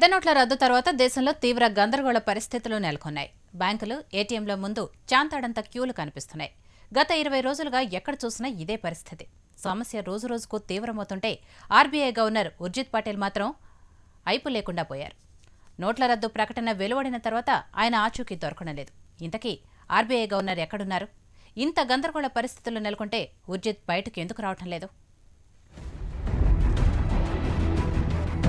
పెద్ద నోట్ల రద్దు తర్వాత దేశంలో తీవ్ర గందరగోళ పరిస్థితులు నెలకొన్నాయి. బ్యాంకులు, ఏటీఎంల ముందు చాంతాడంత క్యూలు కనిపిస్తున్నాయి. గత 20 రోజులుగా ఎక్కడ చూసినా ఇదే పరిస్థితి. సమస్య రోజురోజుకు తీవ్రమవుతుంటే ఆర్బీఐ గవర్నర్ ఉర్జిత్ పటేల్ మాత్రం అయిపు లేకుండా పోయారు. నోట్ల రద్దు ప్రకటన వెలువడిన తర్వాత ఆయన ఆచూకీ దొరకడం లేదు. ఇంతకీ ఆర్బీఐ గవర్నర్ ఎక్కడున్నారు? ఇంత గందరగోళ పరిస్థితులు నెలకొంటే ఉర్జిత్ బయటకు ఎందుకు రావటం లేదు?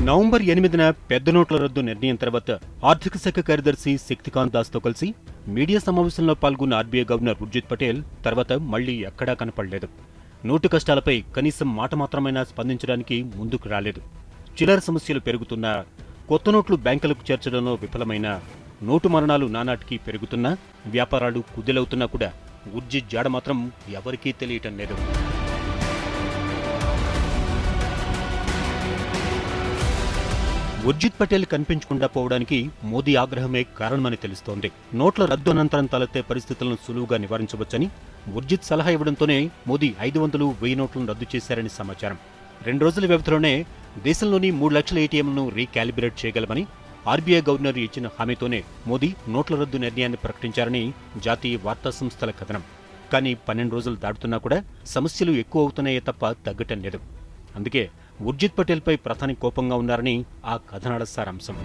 నవంబర్ 8న పెద్ద నోట్ల రద్దు నిర్ణయం తర్వాత ఆర్థిక శాఖ కార్యదర్శి శక్తికాంత్ దాస్తో కలిసి మీడియా సమావేశంలో పాల్గొన్న ఆర్బీఐ గవర్నర్ ఉర్జిత్ పటేల్ తర్వాత మళ్లీ ఎక్కడా కనపడలేదు. నోటు కష్టాలపై కనీసం మాట మాత్రమైనా స్పందించడానికి ముందుకు రాలేదు. చిల్లర సమస్యలు పెరుగుతున్నా, కొత్త నోట్లు బ్యాంకులకు చేర్చడంలో విఫలమైన, నోటు మరణాలు నానాటికి పెరుగుతున్నా, వ్యాపారాలు కుదేలవుతున్నా కూడా ఉర్జిత్ జాడ మాత్రం ఎవరికీ తెలియటం లేదు. ఉర్జిత్ పటేల్ కనిపించకుండా పోవడానికి మోదీ ఆగ్రహమే కారణమని తెలుస్తోంది. నోట్ల రద్దు అనంతరం తలెత్తే పరిస్థితులను సులువుగా నివారించవచ్చని ఉర్జిత్ సలహా ఇవ్వడంతోనే మోదీ 500, 1000 నోట్లను రద్దు చేశారని సమాచారం. 2 రోజుల వ్యవధిలోనే దేశంలోని 3 లక్షల ఏటీఎంలను రీకాలిబ్రేట్ చేయగలమని ఆర్బీఐ గవర్నర్ ఇచ్చిన హామీతోనే మోదీ నోట్ల రద్దు నిర్ణయాన్ని ప్రకటించారని జాతీయ వార్తా సంస్థల కథనం. కానీ 12 రోజులు దాటుతున్నా కూడా సమస్యలు ఎక్కువ అవుతున్నాయే తప్ప తగ్గటం లేదు. అందుకే ఉర్జిత్ పటేల్పై ప్రధాని కోపంగా ఉన్నారని ఆ కథనాల సారాంశం.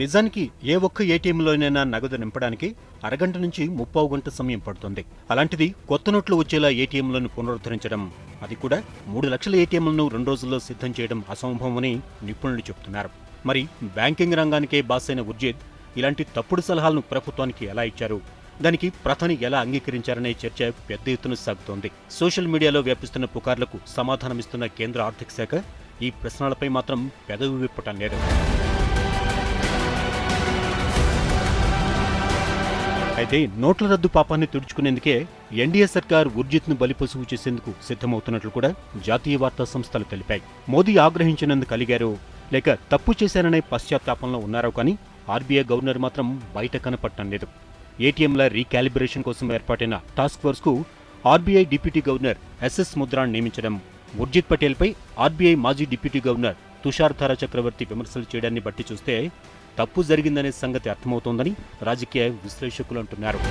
నిజానికి ఏ ఒక్క ఏటీఎంలోనైనా నగదు నింపడానికి అరగంట నుంచి 30 గంట సమయం పడుతుంది. అలాంటిది కొత్త నోట్లు వచ్చేలా ఏటీఎంలను పునరుద్ధరించడం, అది కూడా 3 లక్షల ఏటీఎంలను 2 రోజుల్లో సిద్ధం చేయడం అసంభవమని నిపుణులు చెబుతున్నారు. మరి బ్యాంకింగ్ రంగానికే బాసైన ఉర్జిత్ ఇలాంటి తప్పుడు సలహాలను ప్రభుత్వానికి ఎలా ఇచ్చారు? దానికి ప్రధాని ఎలా అంగీకరించారనే చర్చ పెద్ద ఎత్తున సాగుతోంది. సోషల్ మీడియాలో వ్యాపిస్తున్న పుకార్లకు సమాధానమిస్తున్న కేంద్ర ఆర్థిక శాఖ ఈ ప్రశ్నలపై మాత్రం పెదవి విప్పటం లేదు. అయితే నోట్ల రద్దు పాపాన్ని తుడుచుకునేందుకే ఎన్డీఏ సర్కార్ ఉర్జిత్ను బలిపశువు చేసేందుకు సిద్ధమవుతున్నట్లు కూడా జాతీయ వార్తా సంస్థలు తెలిపాయి. మోదీ ఆగ్రహించినందుకు కలిగారో లేక తప్పు చేశారనే పశ్చాత్తాపంలో ఉన్నారో కానీ ఆర్బీఐ గవర్నర్ మాత్రం బయట కనపడటం లేదు. ఏటీఎంల రీకాలిబ్రేషన్ కోసం ఏర్పాటైన టాస్క్ ఫోర్స్ కు ఆర్బీఐ డిప్యూటీ గవర్నర్ ఎస్ఎస్ ముద్రాన్ నియమించడం, ఉర్జిత్ పటేల్ పై ఆర్బీఐ మాజీ డిప్యూటీ గవర్నర్ తుషార్ ధారా చక్రవర్తి విమర్శలు చేయడాన్ని బట్టి చూస్తే తప్పు జరిగిందనే సంగతి అర్థమవుతోందని రాజకీయ విశ్లేషకులు అంటున్నారు.